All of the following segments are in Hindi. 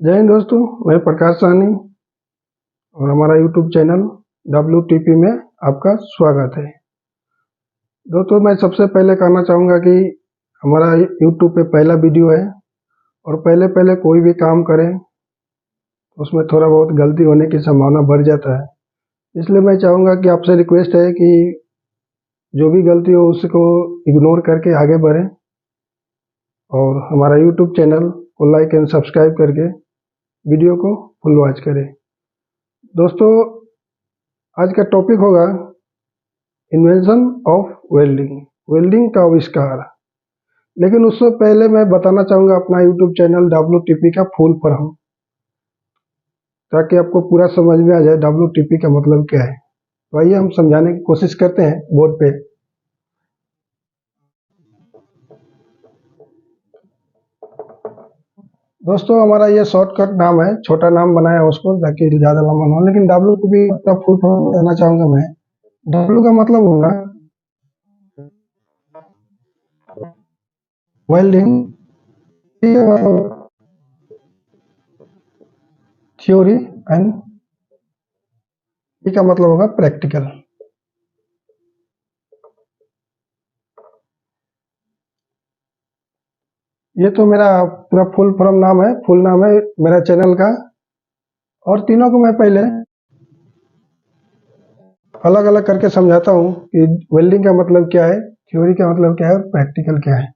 जय हिंद दोस्तों, मैं प्रकाश साहनी और हमारा यूट्यूब चैनल WTP में आपका स्वागत है। दोस्तों, मैं सबसे पहले कहना चाहूँगा कि हमारा यूट्यूब पे पहला वीडियो है और पहले पहले कोई भी काम करें उसमें थोड़ा बहुत गलती होने की संभावना बढ़ जाता है। इसलिए मैं चाहूँगा कि आपसे रिक्वेस्ट है कि जो भी गलती हो उसको इग्नोर करके आगे बढ़ें और हमारा यूट्यूब चैनल को लाइक एंड सब्सक्राइब करके वीडियो को फुल वॉच करें। दोस्तों, आज का टॉपिक होगा इन्वेंशन ऑफ वेल्डिंग का आविष्कार। लेकिन उससे पहले मैं बताना चाहूँगा अपना यूट्यूब चैनल WTP का फुल फॉर्म, ताकि आपको पूरा समझ में आ जाए WTP का मतलब क्या है। तो आइए हम समझाने की कोशिश करते हैं बोर्ड पे। दोस्तों, हमारा ये शॉर्टकट नाम है, छोटा नाम बनाया उसको ताकि ज़्यादा लंबा ना हो। लेकिन WTP का फुल फॉर्म बताना चाहूँगा मैं। W का मतलब होगा वेल्डिंग, थ्योरी एंड का मतलब होगा प्रैक्टिकल। ये तो मेरा पूरा फुल फॉर्म नाम है, फुल नाम है मेरा चैनल का। और तीनों को मैं पहले अलग अलग करके समझाता हूँ कि वेल्डिंग का मतलब क्या है, थ्योरी का मतलब क्या है और प्रैक्टिकल क्या है।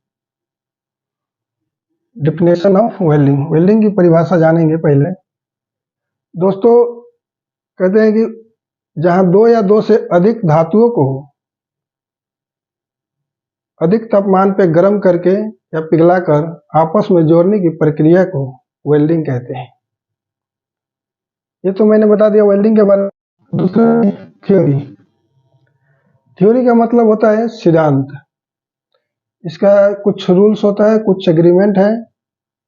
डिफिनेशन ऑफ वेल्डिंग की परिभाषा जानेंगे पहले। दोस्तों, कहते हैं कि जहां दो या दो से अधिक धातुओं को अधिक तापमान पे गर्म करके या पिघलाकर आपस में जोड़ने की प्रक्रिया को वेल्डिंग कहते हैं। ये तो मैंने बता दिया वेल्डिंग के बारे में। दूसरा, थ्योरी का मतलब होता है सिद्धांत। इसका कुछ रूल्स होता है, कुछ एग्रीमेंट है,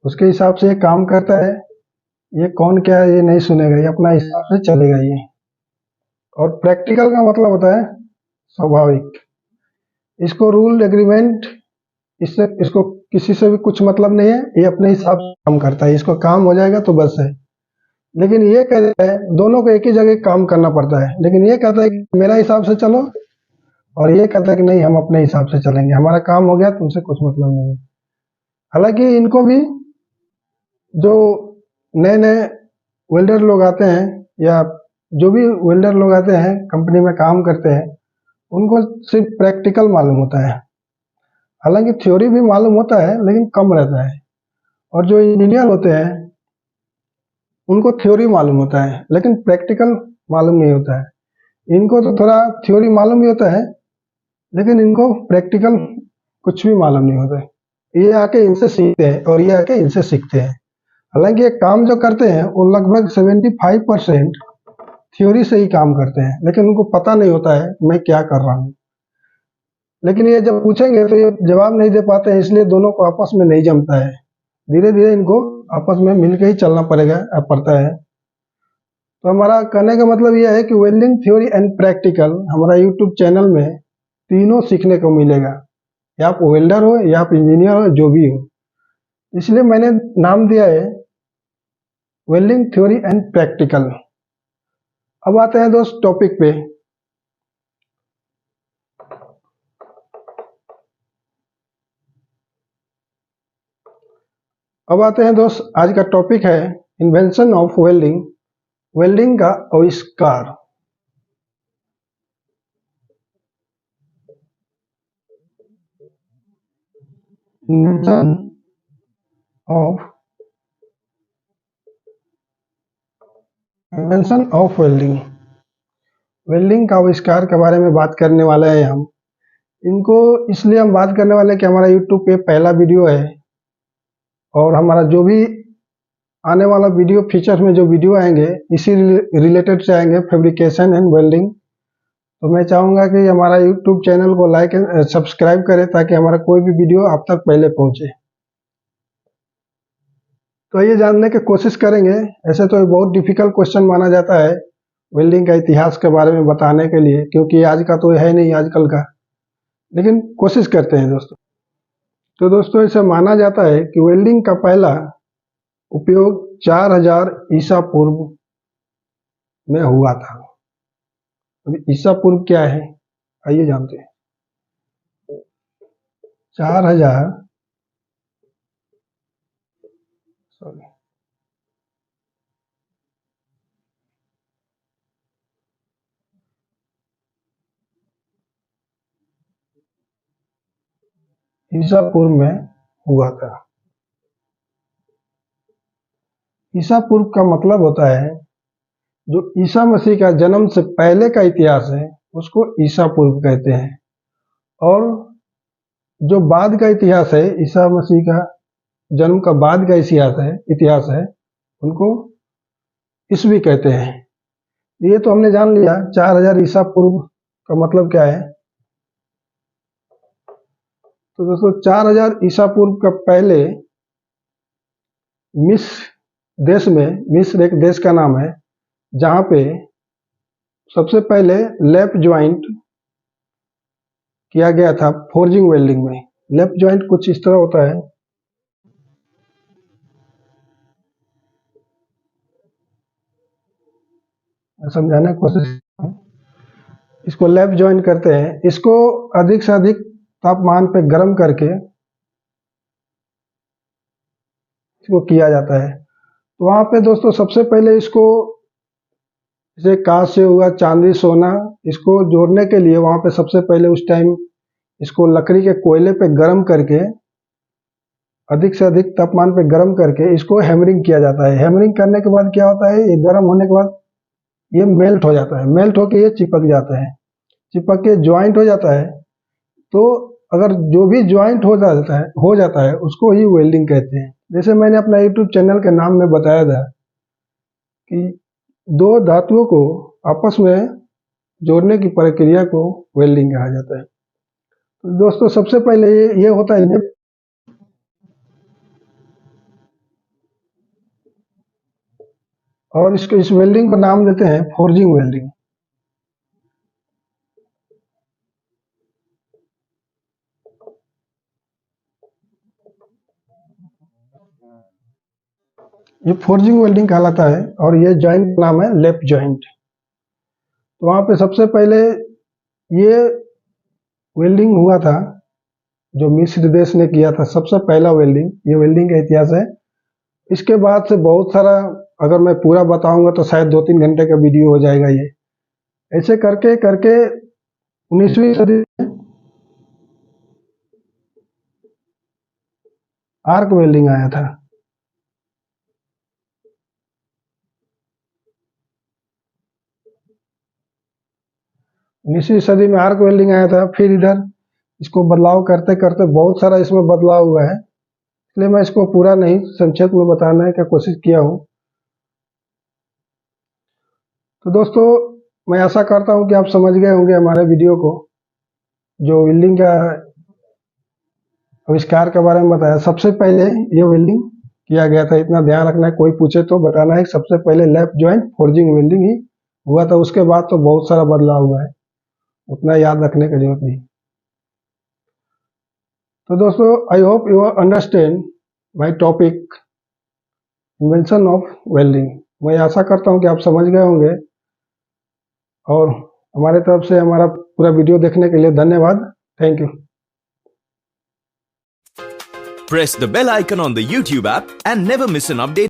उसके हिसाब से ये काम करता है। ये कौन क्या है ये नहीं सुनेगा, ये अपना हिसाब से चलेगा ये। और प्रैक्टिकल का मतलब होता है स्वाभाविक। इसको रूल एग्रीमेंट इसको किसी से भी कुछ मतलब नहीं है, ये अपने हिसाब से काम करता है। इसको काम हो जाएगा तो बस है। लेकिन ये कहता है दोनों को एक ही जगह काम करना पड़ता है। लेकिन ये कहता है कि मेरा हिसाब से चलो, और ये कहता है कि नहीं हम अपने हिसाब से चलेंगे, हमारा काम हो गया, तुमसे कुछ मतलब नहीं है। हालांकि इनको भी जो नए नए वेल्डर लोग आते हैं या जो भी वेल्डर लोग आते हैं कंपनी में काम करते हैं, उनको सिर्फ प्रैक्टिकल मालूम होता है। हालांकि थ्योरी भी मालूम होता है लेकिन कम रहता है। और जो इंजीनियर होते हैं उनको थ्योरी मालूम होता है लेकिन प्रैक्टिकल मालूम नहीं होता है। इनको तो थोड़ा थ्योरी मालूम भी होता है लेकिन इनको प्रैक्टिकल कुछ भी मालूम नहीं होता है। ये आके इनसे सीखते हैं और ये आके इनसे सीखते हैं। हालांकि ये काम जो करते हैं वो लगभग 75% थ्योरी से ही काम करते हैं, लेकिन उनको पता नहीं होता है मैं क्या कर रहा हूँ। लेकिन ये जब पूछेंगे तो ये जवाब नहीं दे पाते हैं, इसलिए दोनों को आपस में नहीं जमता है। धीरे धीरे इनको आपस में मिलकर ही चलना पड़ता है। तो हमारा कहने का मतलब यह है कि वेल्डिंग थ्योरी एंड प्रैक्टिकल हमारा यूट्यूब चैनल में तीनों सीखने को मिलेगा। या आप वेल्डर हो या आप इंजीनियर हो, जो भी हो। इसलिए मैंने नाम दिया है वेल्डिंग थ्योरी एंड प्रैक्टिकल। अब आते हैं दोस्त टॉपिक पे। अब आते हैं दोस्त, आज का टॉपिक है इन्वेंशन ऑफ वेल्डिंग का आविष्कार। इन्वेंशन ऑफ वेल्डिंग का आविष्कार के बारे में बात करने वाले हैं हम। इनको इसलिए हम बात करने वाले हैं कि हमारा यूट्यूब पे पहला वीडियो है और हमारा जो भी आने वाला वीडियो फीचर्स में जो वीडियो आएंगे इसी रिलेटेड से आएंगे, फैब्रिकेशन एंड वेल्डिंग। तो मैं चाहूँगा कि हमारा यूट्यूब चैनल को लाइक एंड सब्सक्राइब करें ताकि हमारा कोई भी वीडियो आप तक पहले पहुँचे। तो ये जानने की कोशिश करेंगे। ऐसे तो बहुत डिफिकल्ट क्वेश्चन माना जाता है वेल्डिंग का इतिहास के बारे में बताने के लिए, क्योंकि आज का तो है नहीं आजकल का, लेकिन कोशिश करते हैं दोस्तों। तो दोस्तों, ऐसा माना जाता है कि वेल्डिंग का पहला उपयोग 4000 ईसा पूर्व में हुआ था। अभी ईसा पूर्व क्या है, आइए जानते हैं। 4000 ईसा पूर्व में हुआ था। ईसा पूर्व का मतलब होता है जो ईसा मसीह का जन्म से पहले का इतिहास है उसको ईसा पूर्व कहते हैं, और जो बाद का इतिहास है, ईसा मसीह का जन्म का बाद का इतिहास है उनको ईसवी कहते हैं। ये तो हमने जान लिया 4000 ईसा पूर्व का मतलब क्या है। तो दोस्तों 4000 ईसा पूर्व का पहले मिस्र देश में, मिस्र एक देश का नाम है जहाँ पे सबसे पहले लैप ज्वाइंट किया गया था फोर्जिंग वेल्डिंग में। लैप ज्वाइंट कुछ इस तरह होता है, मैं समझाने की कोशिश करता हूं। इसको लैप ज्वाइंट करते हैं। इसको अधिक से अधिक तापमान पे गर्म करके इसको किया जाता है। तो वहाँ पे दोस्तों सबसे पहले इसको, जैसे कांस्य हुआ, चांदी, सोना, इसको जोड़ने के लिए वहाँ पे सबसे पहले उस टाइम इसको लकड़ी के कोयले पे गर्म करके, अधिक से अधिक तापमान पे गर्म करके इसको हैमरिंग किया जाता है। हैमरिंग करने के बाद क्या होता है, ये गर्म होने के बाद ये मेल्ट हो जाता है। मेल्ट होके ये चिपक जाता है, चिपक के ज्वाइंट हो जाता है। तो अगर जो भी ज्वाइंट हो जाता है उसको ही वेल्डिंग कहते हैं। जैसे मैंने अपना यूट्यूब चैनल के नाम में बताया था कि दो धातुओं को आपस में जोड़ने की प्रक्रिया को वेल्डिंग कहा जाता है। तो दोस्तों सबसे पहले ये होता है, और इसको, इस वेल्डिंग का नाम देते हैं फोर्जिंग वेल्डिंग। ये फोर्जिंग वेल्डिंग कहलाता है, और ये जॉइंट का नाम है लेप जॉइंट। तो वहाँ पे सबसे पहले ये वेल्डिंग हुआ था जो मिस्र देश ने किया था, सबसे पहला वेल्डिंग, ये वेल्डिंग का इतिहास है। इसके बाद से बहुत सारा, अगर मैं पूरा बताऊंगा तो शायद 2-3 घंटे का वीडियो हो जाएगा। ये ऐसे करके करके 19वीं सदी में आर्क वेल्डिंग आया था। 19वीं सदी में आर्क वेल्डिंग आया था। फिर इधर इसको बदलाव करते करते बहुत सारा इसमें बदलाव हुआ है, इसलिए मैं इसको पूरा नहीं, संक्षेप में बताने की कोशिश किया हूँ। तो दोस्तों मैं आशा करता हूँ कि आप समझ गए होंगे हमारे वीडियो को, जो वेल्डिंग का आविष्कार के बारे में बताया। सबसे पहले ये वेल्डिंग किया गया था, इतना ध्यान रखना है, कोई पूछे तो बताना है सबसे पहले लैप जॉइंट फोर्जिंग वेल्डिंग ही हुआ था। उसके बाद तो बहुत सारा बदलाव हुआ है, उतना याद रखने की जरूरत नहीं। तो दोस्तों I hope you understand my topic, invention of welding. मैं आशा करता हूँ कि आप समझ गए होंगे, और हमारे तरफ से हमारा पूरा वीडियो देखने के लिए धन्यवाद। Thank you. Press the bell icon on the YouTube app and never miss an update.